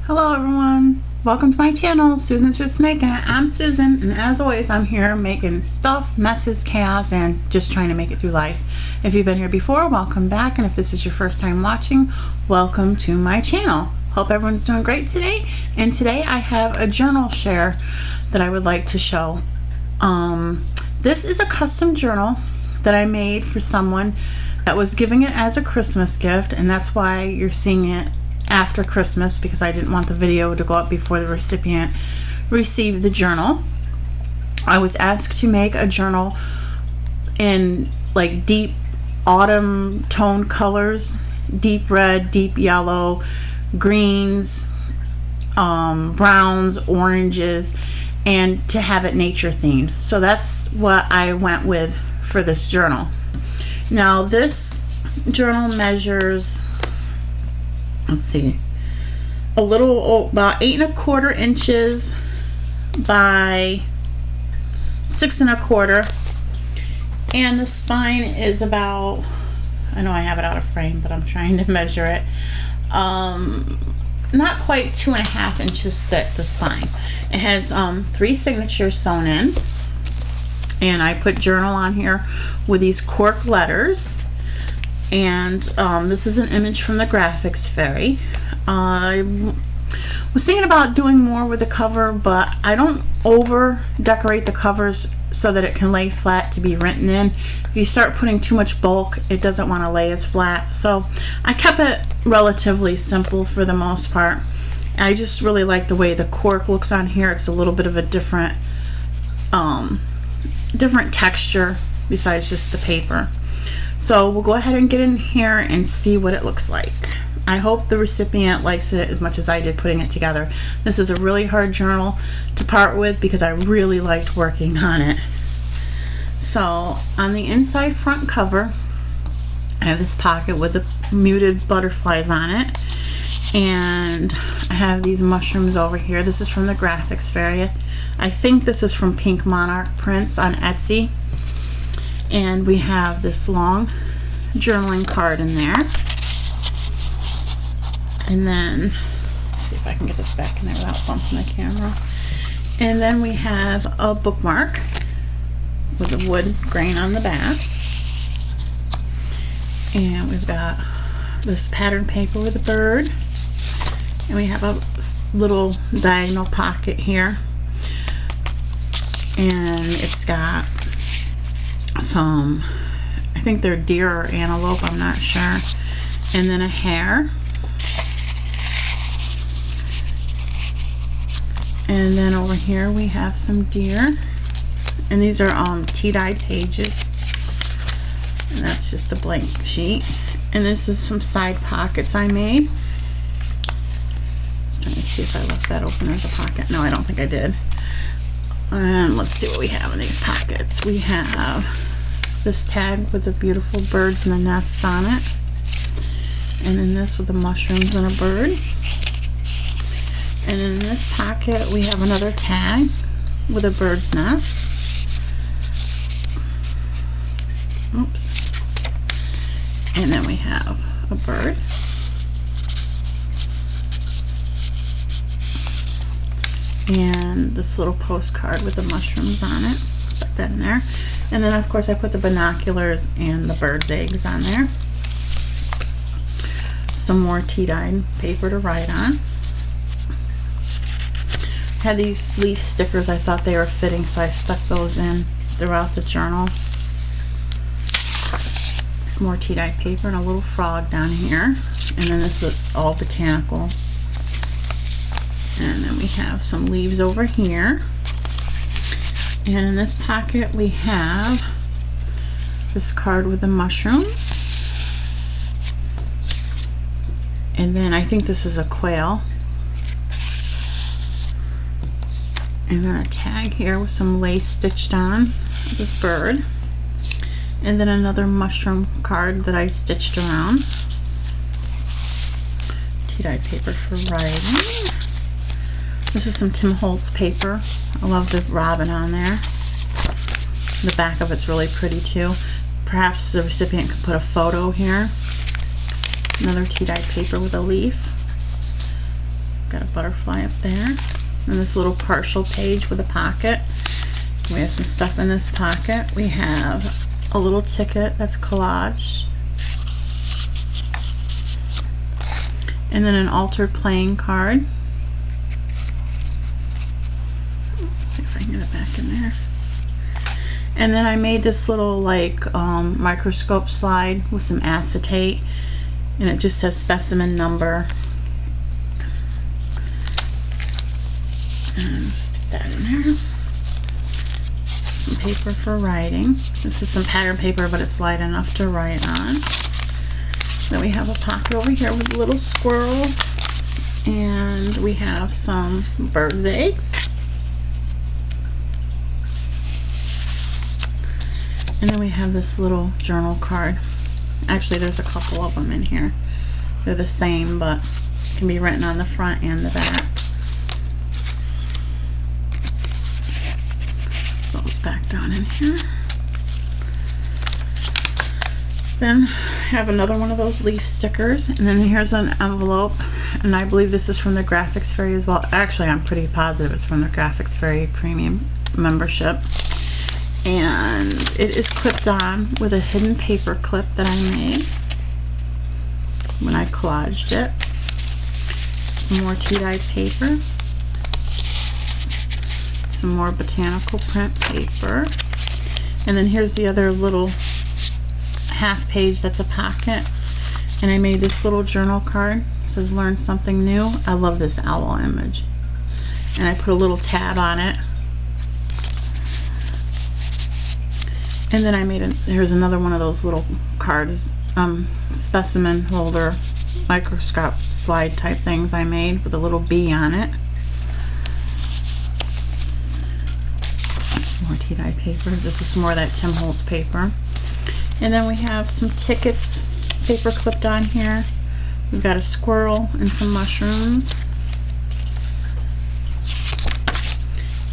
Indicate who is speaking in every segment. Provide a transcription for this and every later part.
Speaker 1: Hello everyone, welcome to my channel. Susan's Just Making It. I'm Susan, and as always I'm here making stuff, messes, chaos, and just trying to make it through life. If you've been here before, welcome back, and if this is your first time watching, welcome to my channel. Hope everyone's doing great today, and today I have a journal share that I would like to show. This is a custom journal that I made for someone that was giving it as a Christmas gift, and that's why you're seeing it after Christmas, because I didn't want the video to go up before the recipient received the journal. I was asked to make a journal in like deep autumn tone colors, deep red, deep yellow, greens, browns, oranges, and to have it nature themed. So that's what I went with for this journal. Now this journal measures, let's see, a little about 8 1/4 inches by 6 1/4, and the spine is about, I know I have it out of frame, but I'm trying to measure it, not quite 2 1/2 inches thick, the spine. It has 3 signatures sewn in, and I put journal on here with these cork letters. And this is an image from the Graphics Fairy. I was thinking about doing more with the cover, but I don't over decorate the covers so that it can lay flat to be written in. If you start putting too much bulk, it doesn't want to lay as flat. So I kept it relatively simple for the most part. I just really like the way the cork looks on here. It's a little bit of a different texture besides just the paper. So we'll go ahead and get in here and see what it looks like. I hope the recipient likes it as much as I did putting it together. This is a really hard journal to part with because I really liked working on it. So on the inside front cover, I have this pocket with the muted butterflies on it, and I have these mushrooms over here. This is from the Graphics Fairy. I think this is from Pink Monarch Prints on Etsy. And we have this long journaling card in there. And then, let's see if I can get this back in there without bumping the camera. And then we have a bookmark with a wood grain on the back. And we've got this pattern paper with a bird. And we have a little diagonal pocket here. And it's got some, I think they're deer or antelope, I'm not sure, and then a hare, and then over here we have some deer, and these are tea-dyed pages, and that's just a blank sheet. And this is some side pockets I made. I'm trying to see if I left that open as a pocket. No, I don't think I did. And let's see what we have in these pockets. We have this tag with the beautiful birds and the nests on it, and then this with the mushrooms and a bird. And in this pocket we have another tag with a bird's nest. Oops. And then we have a bird. And this little postcard with the mushrooms on it. Stuck that in there. And then of course I put the binoculars and the bird's eggs on there. Some more tea-dyed paper to write on. I had these leaf stickers, I thought they were fitting, so I stuck those in throughout the journal. More tea-dyed paper and a little frog down here. And then this is all botanical. And then we have some leaves over here. And in this pocket we have this card with the mushrooms. And then I think this is a quail. And then a tag here with some lace stitched on this bird. And then another mushroom card that I stitched around. Tea-dyed paper for writing. This is some Tim Holtz paper. I love the robin on there. The back of it's really pretty too. Perhaps the recipient could put a photo here. Another tea-dyed paper with a leaf. Got a butterfly up there. And this little partial page with a pocket. We have some stuff in this pocket. We have a little ticket that's collaged. And then an altered playing card. Let's see if I can get it back in there. And then I made this little like microscope slide with some acetate, and it just says specimen number. And stick that in there. Some paper for writing. This is some pattern paper, but it's light enough to write on. Then we have a pocket over here with a little squirrel, and we have some bird's eggs. And then we have this little journal card. Actually, there's a couple of them in here. They're the same, but can be written on the front and the back. Those back down in here. Then I have another one of those leaf stickers, and then here's an envelope, and I believe this is from the Graphics Fairy as well. Actually, I'm pretty positive it's from the Graphics Fairy Premium membership. And it is clipped on with a hidden paper clip that I made when I collaged it. Some more tea-dyed paper. Some more botanical print paper. And then here's the other little half page that's a pocket. And I made this little journal card. It says learn something new. I love this owl image. And I put a little tab on it. And then I made here's another one of those little cards, specimen holder, microscope slide type things I made with a little bee on it. Some more tea-dye paper. This is some more of that Tim Holtz paper. And then we have some tickets, paper clipped on here. We've got a squirrel and some mushrooms.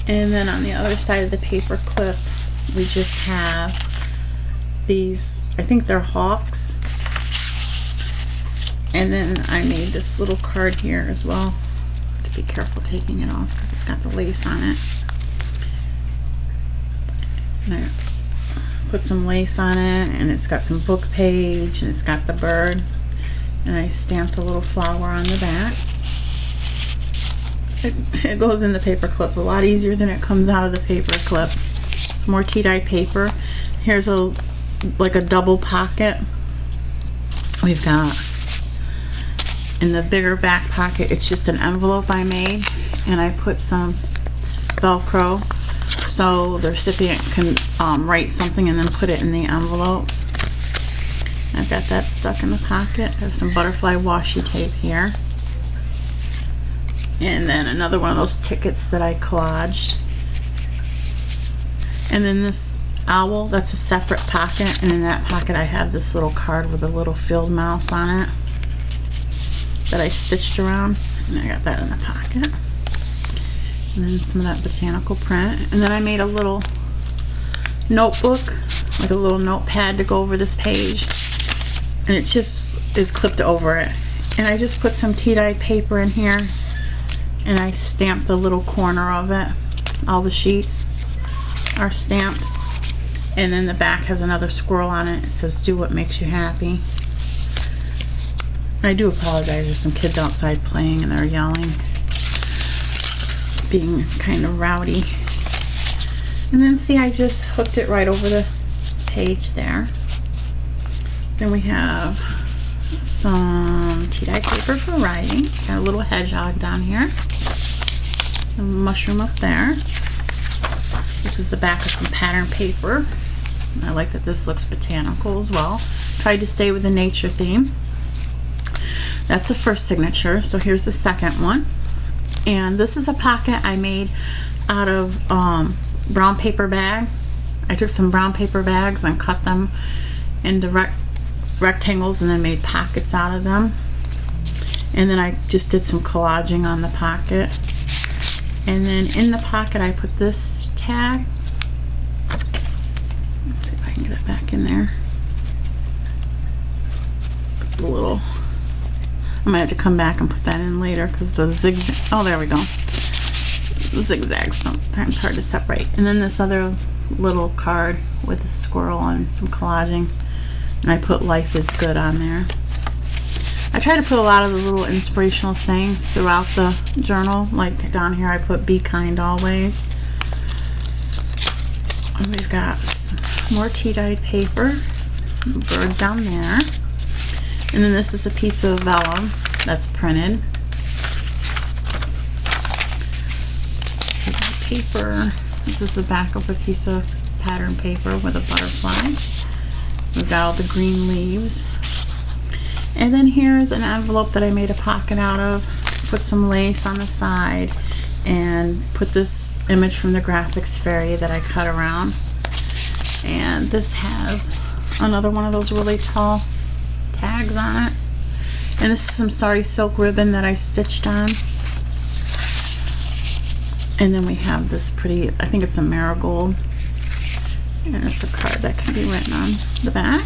Speaker 1: And then on the other side of the paper clip, we just have these, I think they're hawks. And then I made this little card here as well. Have to be careful taking it off because it's got the lace on it. And I put some lace on it, and it's got some book page, and it's got the bird. And I stamped a little flower on the back. It goes in the paper clip a lot easier than it comes out of the paper clip. Some more tea-dyed paper. Here's like a double pocket. We've got in the bigger back pocket, it's just an envelope I made, and I put some Velcro so the recipient can write something and then put it in the envelope. I've got that stuck in the pocket. I have some butterfly washi tape here. And then another one of those tickets that I collaged. And then this owl, that's a separate pocket, and in that pocket I have this little card with a little field mouse on it that I stitched around, and I got that in the pocket. And then some of that botanical print. And then I made a little notebook, like a little notepad to go over this page, and it just is clipped over it. And I just put some tea-dyed paper in here, and I stamped the little corner of it. All the sheets are stamped, and then the back has another squirrel on it. It says do what makes you happy. And I do apologize, there's some kids outside playing and they're yelling, being kind of rowdy. And then see, I just hooked it right over the page there. Then we have some tea-dye paper for writing. Got a little hedgehog down here, a mushroom up there. This is the back of some pattern paper. I like that this looks botanical as well. Tried to stay with the nature theme. That's the first signature. So here's the second one. And this is a pocket I made out of brown paper bag. I took some brown paper bags and cut them into rectangles and then made pockets out of them. And then I just did some collaging on the pocket. And then in the pocket I put this tag. Let's see if I can get it back in there. It's a little I might have to come back and put that in later because the zigzag, oh there we go, the zigzags sometimes hard to separate. And then this other little card with a squirrel and some collaging, and I put life is good on there. I try to put a lot of the little inspirational sayings throughout the journal. Like down here I put be kind always. And we've got some more tea-dyed paper, bird down there, and then this is a piece of vellum that's printed. Tea-dyed paper. This is the back of a piece of pattern paper with a butterfly. We've got all the green leaves. And then here's an envelope that I made a pocket out of. Put some lace on the side and put this image from the graphics fairy that I cut around. And this has another one of those really tall tags on it. And this is some sorry silk ribbon that I stitched on. And then we have this pretty, I think it's a marigold. And it's a card that can be written on the back.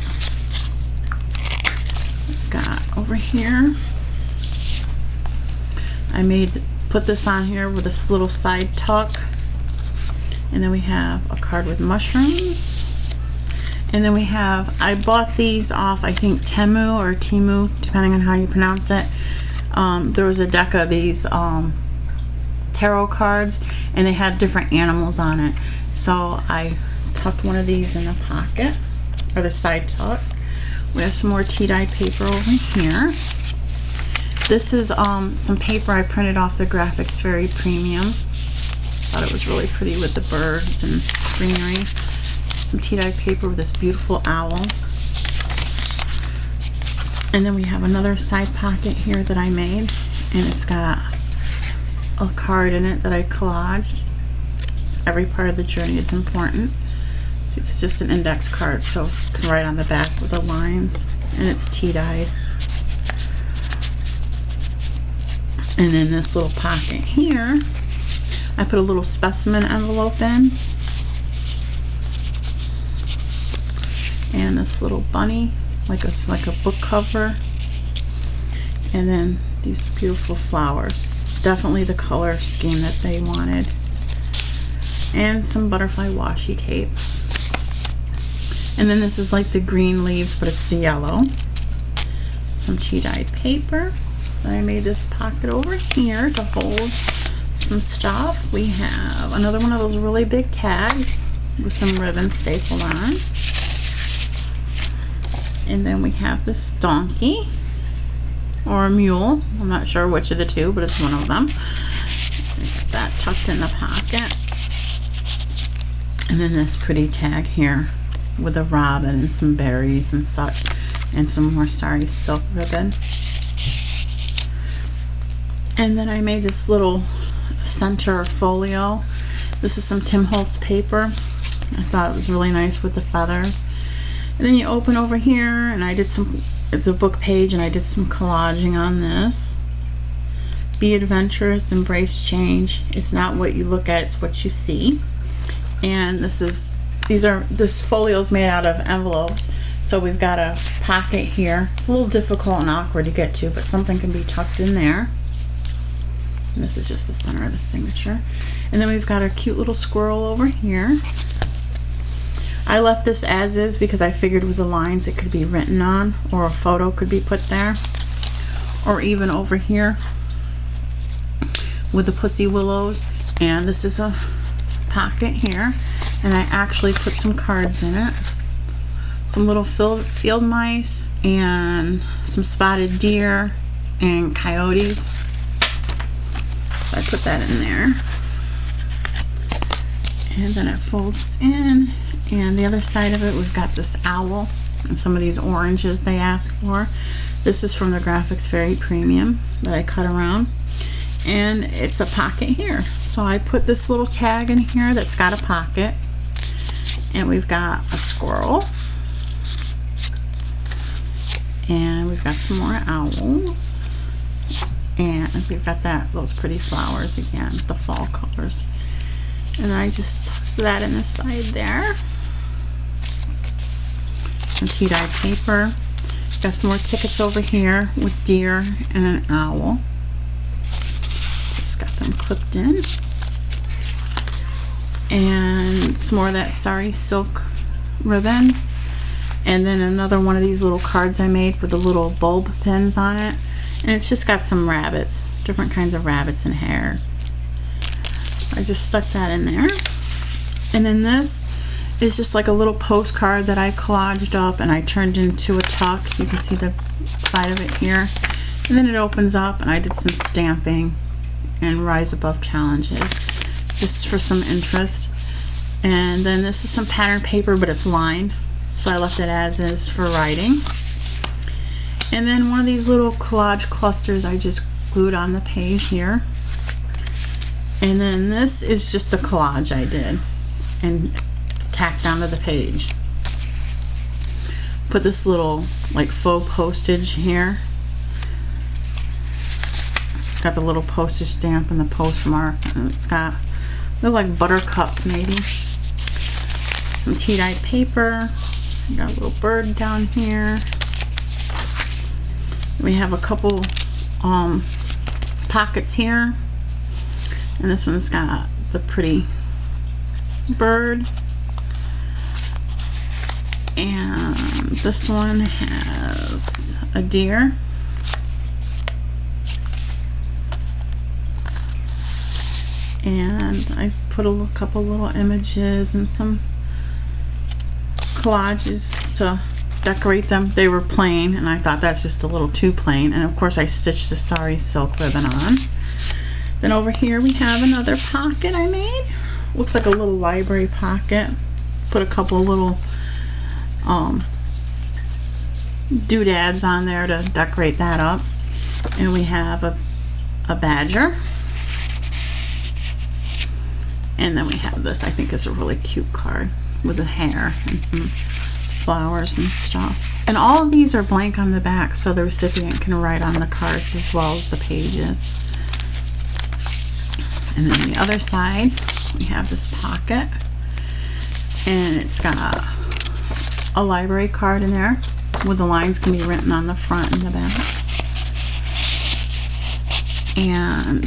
Speaker 1: We've got over here, I put this on here with this little side tuck. And then we have a card with mushrooms. And then we have, I bought these off, I think Temu or Timu, depending on how you pronounce it. There was a deck of these tarot cards, and they had different animals on it. So I tucked one of these in the pocket, or the side tuck. We have some more tea-dyed paper over here. This is some paper I printed off the Graphics Fairy Premium. Thought it was really pretty with the birds and greenery. Some tea-dyed paper with this beautiful owl. And then we have another side pocket here that I made, and it's got a card in it that I collaged. Every part of the journey is important. See, it's just an index card, so you can write on the back with the lines, and it's tea-dyed. And in this little pocket here, I put a little specimen envelope in, and this little bunny, like it's like a book cover, and then these beautiful flowers, definitely the color scheme that they wanted, and some butterfly washi tape. And then this is like the green leaves, but it's the yellow. Some tea-dyed paper. So I made this pocket over here to hold some stuff. We have another one of those really big tags with some ribbon stapled on. And then we have this donkey or a mule. I'm not sure which of the two, but it's one of them. Got that tucked in the pocket. And then this pretty tag here with a robin and some berries and such, and some more sorry silk ribbon. And then I made this little center folio. This is some Tim Holtz paper. I thought it was really nice with the feathers. And then you open over here, and I did some, it's a book page, and I did some collaging on this. Be adventurous, embrace change. It's not what you look at, it's what you see. And this folio is made out of envelopes, so we've got a pocket here. It's a little difficult and awkward to get to, but something can be tucked in there. And this is just the center of the signature. And then we've got a cute little squirrel over here. I left this as is because I figured with the lines it could be written on, or a photo could be put there, or even over here with the pussy willows. And this is a pocket here, and I actually put some cards in it, some little field mice and some spotted deer and coyotes, so I put that in there. And then it folds in, and the other side of it we've got this owl and some of these oranges they asked for. This is from the Graphics Fairy Premium that I cut around, and it's a pocket here. So I put this little tag in here that's got a pocket, and we've got a squirrel, and we've got some more owls, and we've got those pretty flowers again, the fall colors. And I just tucked that in the side there. Some tea-dyed paper. Got some more tickets over here with deer and an owl. Just got them clipped in. And some more of that sari silk ribbon. And then another one of these little cards I made with the little bulb pins on it. And it's just got some rabbits, different kinds of rabbits and hares. I just stuck that in there. And then this is just like a little postcard that I collaged up and I turned into a tuck. You can see the side of it here. And then it opens up and I did some stamping and rise above challenges just for some interest. And then this is some pattern paper, but it's lined, so I left it as is for writing. And then one of these little collage clusters I just glued on the page here. And then this is just a collage I did and tacked onto the page. Put this little like faux postage here. Got the little postage stamp and the postmark, and it's got, they're like buttercups maybe. Some tea-dyed paper. Got a little bird down here. We have a couple pockets here, and this one's got the pretty bird, and this one has a deer. And I put a couple little images and some collages to decorate them. They were plain, and I thought that's just a little too plain. And of course I stitched the sari silk ribbon on. Then over here we have another pocket I made. Looks like a little library pocket. Put a couple little doodads on there to decorate that up. And we have a badger. And then we have this, I think is a really cute card with a hair and some flowers and stuff. And all of these are blank on the back, so the recipient can write on the cards as well as the pages. And then the other side, we have this pocket. And it's got a library card in there with the lines can be written on the front and the back. And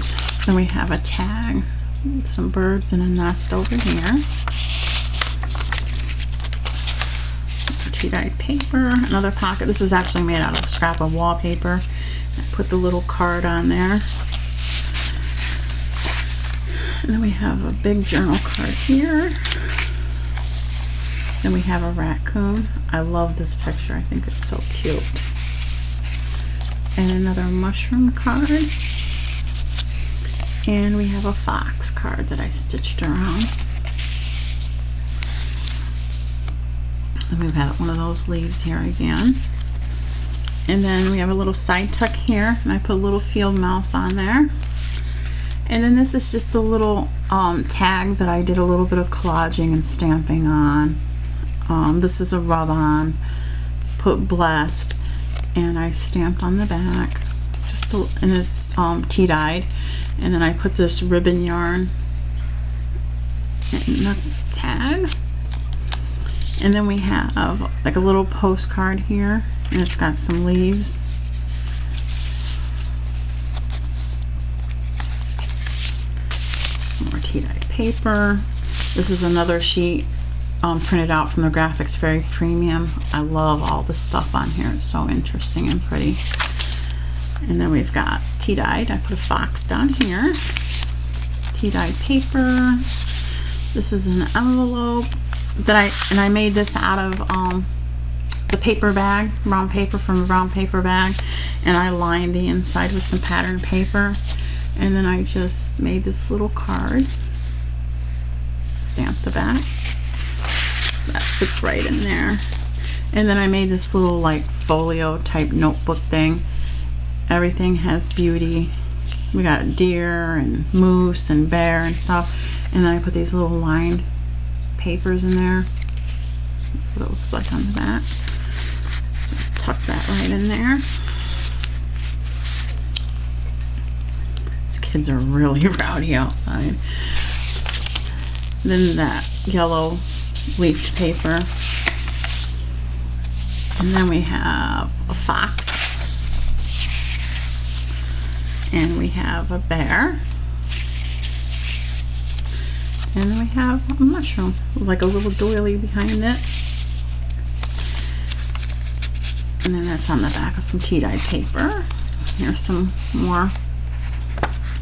Speaker 1: then we have a tag. Some birds and a nest over here. Tea-dyed paper, another pocket. This is actually made out of a scrap of wallpaper. I put the little card on there. And then we have a big journal card here. Then we have a raccoon. I love this picture. I think it's so cute. And another mushroom card. And we have a fox card that I stitched around. And we've got one of those leaves here again. And then we have a little side tuck here, and I put a little field mouse on there. And then this is just a little tag that I did a little bit of collaging and stamping on. This is a rub-on, put blessed, and I stamped on the back. And it's tea-dyed. And then I put this ribbon yarn in the tag. And then we have like a little postcard here, and it's got some leaves. Some more tea-dyed paper. This is another sheet printed out from the Graphics Very Premium. I love all the stuff on here. It's so interesting and pretty. And then we've got tea-dyed. I put a fox down here. Tea-dyed paper. This is an envelope that I made this out of the paper bag, brown paper from a brown paper bag, and I lined the inside with some pattern paper. And then I just made this little card. Stamped the back. So that fits right in there. And then I made this little like folio type notebook thing. Everything has beauty. We got deer and moose and bear and stuff. And then I put these little lined papers in there. That's what it looks like on the back. So tuck that right in there. These kids are really rowdy outside. Then that yellow leafed paper. And then we have a fox. And we have a bear. And then we have a mushroom, like a little doily behind it. And then that's on the back of some tea-dyed paper. Here's some more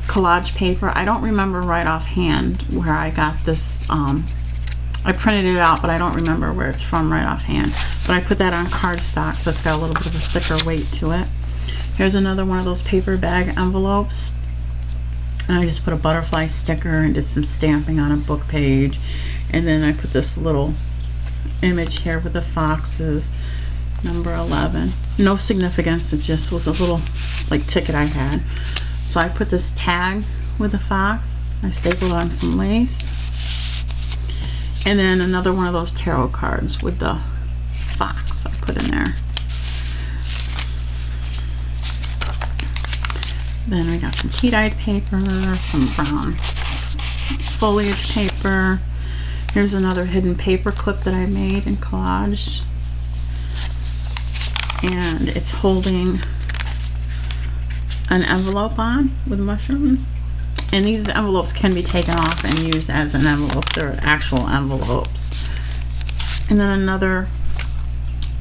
Speaker 1: collage paper. I don't remember right offhand where I got this. I printed it out, but I don't remember where it's from right offhand. But I put that on cardstock, so it's got a little bit of a thicker weight to it. Here's another one of those paper bag envelopes. And I just put a butterfly sticker and did some stamping on a book page. And then I put this little image here with the foxes, number 11. No significance, it just was a little like ticket I had. So I put this tag with the fox. I stapled on some lace. And then another one of those tarot cards with the fox I put in there. Then we got some tea-dyed paper, some brown foliage paper. Here's another hidden paper clip that I made and collaged. And it's holding an envelope on with mushrooms. And these envelopes can be taken off and used as an envelope. They're actual envelopes. And then another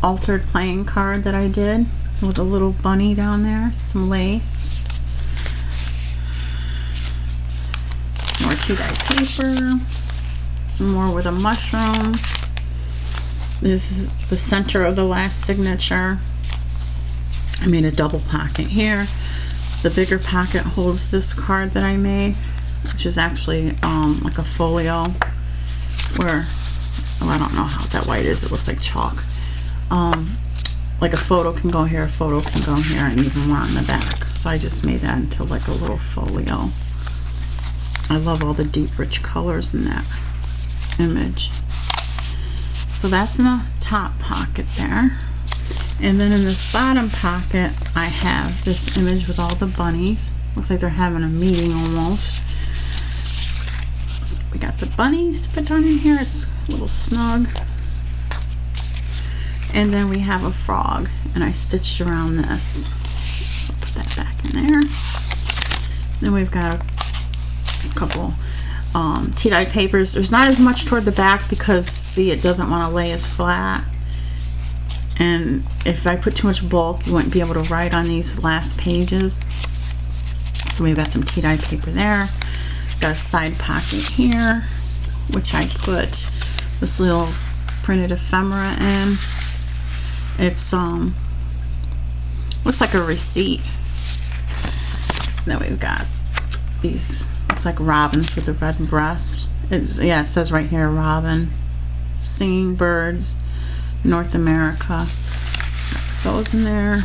Speaker 1: altered playing card that I did with a little bunny down there, some lace. More tea-dyed paper, some more with a mushroom. This is the center of the last signature. I made a double pocket here. The bigger pocket holds this card that I made, which is actually like a folio where, oh, I don't know how that white is, it looks like chalk. Like a photo can go here, a photo can go here, and even one on the back. So I just made that into like a little folio. I love all the deep, rich colors in that image. So that's in the top pocket there. And then in this bottom pocket, I have this image with all the bunnies. Looks like they're having a meeting almost. So we got the bunnies to put down in here. It's a little snug. And then we have a frog, and I stitched around this. So I'll put that back in there. Then we've got a couple tea-dyed papers. There's not as much toward the back because, see, it doesn't want to lay as flat. And if I put too much bulk, you wouldn't be able to write on these last pages. So we've got some tea-dyed paper there. Got a side pocket here, which I put this little printed ephemera in. It's looks like a receipt. Then we've got these, looks like robins with the red breast. It's, yeah, it says right here, robin, singing birds, North America. So those in there.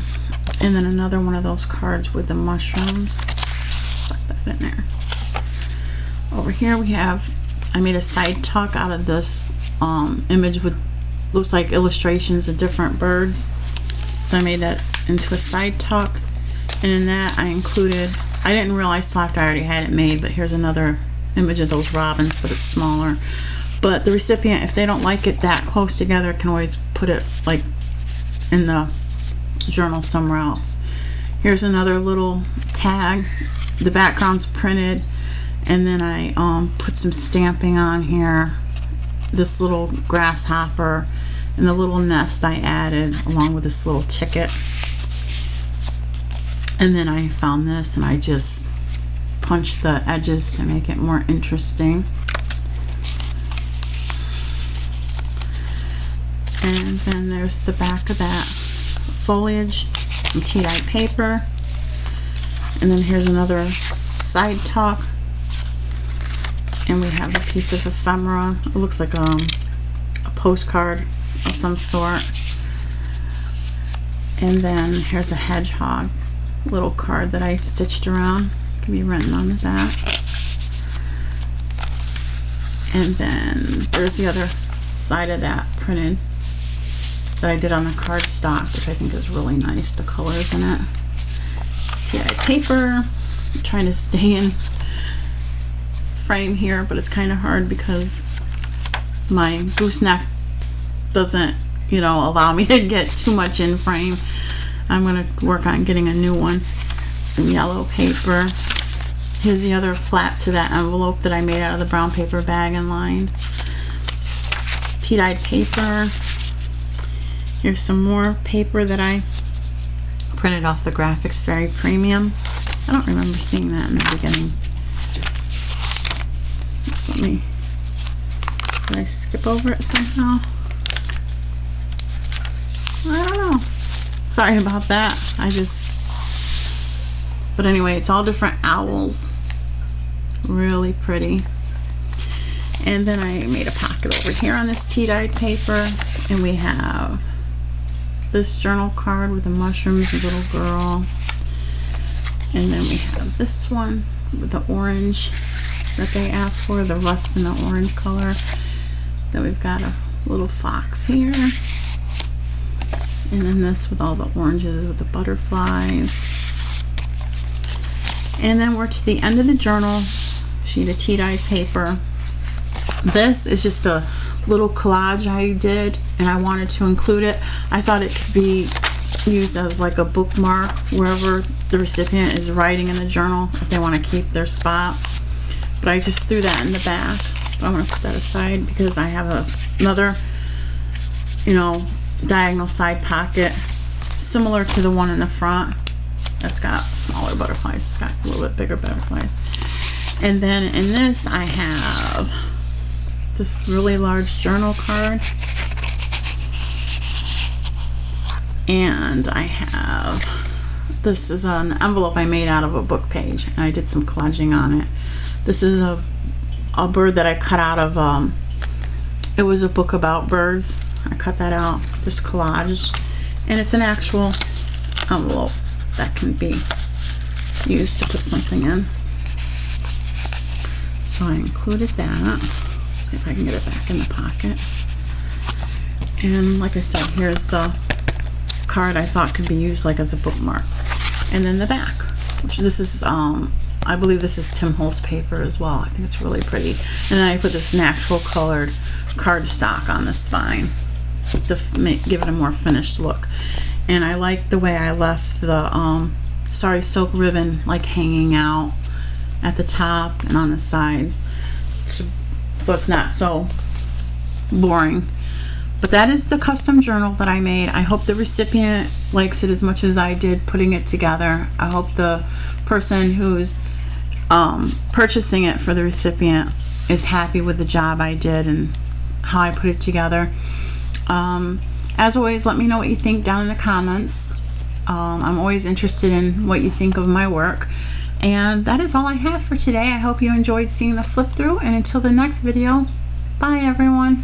Speaker 1: And then another one of those cards with the mushrooms. Stuck that in there. Over here we have, I made a side tuck out of this image with, looks like illustrations of different birds. So I made that into a side tuck. And in that I included, I didn't realize till after I already had it made, but here's another image of those robins, but it's smaller. But the recipient, if they don't like it that close together, can always put it like in the journal somewhere else. Here's another little tag. The background's printed, and then I put some stamping on here. This little grasshopper and the little nest I added along with this little ticket. And then I found this and I just punched the edges to make it more interesting. And then there's the back of that foliage and tea-dyed paper. And then here's another side tuck. And we have a piece of ephemera. It looks like a postcard of some sort. And then here's a hedgehog little card that I stitched around. It can be written on the back. And then there's the other side of that printed that I did on the cardstock, which I think is really nice, the colors in it. Tea-dyed paper. I'm trying to stay in frame here, but it's kind of hard because my gooseneck doesn't, you know, allow me to get too much in frame. I'm going to work on getting a new one. Some yellow paper. Here's the other flap to that envelope that I made out of the brown paper bag and lined. Tea-dyed paper. Here's some more paper that I printed off the Graphics Very Premium. I don't remember seeing that in the beginning. Let me, did I skip over it somehow? I don't know. Sorry about that. But anyway, it's all different owls. Really pretty. And then I made a pocket over here on this tea-dyed paper, and we have this journal card with the mushrooms, a little girl. And then we have this one with the orange that they asked for, the rust in the orange color. Then we've got a little fox here. And then this with all the oranges with the butterflies. And then we're to the end of the journal, sheet of tea-dyed paper. This is just a little collage I did, and I wanted to include it. I thought it could be used as like a bookmark wherever the recipient is writing in the journal if they want to keep their spot. But I just threw that in the back. But I'm going to put that aside because I have another, you know, diagonal side pocket similar to the one in the front. That's got smaller butterflies. It's got a little bit bigger butterflies. And then in this I have this really large journal card. And I have, this is an envelope I made out of a book page. And I did some collaging on it. This is a bird that I cut out of, it was a book about birds. I cut that out, just collaged. And it's an actual envelope that can be used to put something in. So I included that. Let's see if I can get it back in the pocket. And like I said, here's the card I thought could be used like as a bookmark. And then the back, which this is, I believe this is Tim Holtz paper as well. I think it's really pretty. And then I put this natural colored cardstock on the spine to give it a more finished look. And I like the way I left the sari silk ribbon like hanging out at the top and on the sides, so it's not so boring. But that is the custom journal that I made. I hope the recipient likes it as much as I did putting it together. I hope the person who's purchasing it for the recipient is happy with the job I did and how I put it together. As always, let me know what you think down in the comments. I'm always interested in what you think of my work. And that is all I have for today. I hope you enjoyed seeing the flip through, and until the next video, bye everyone.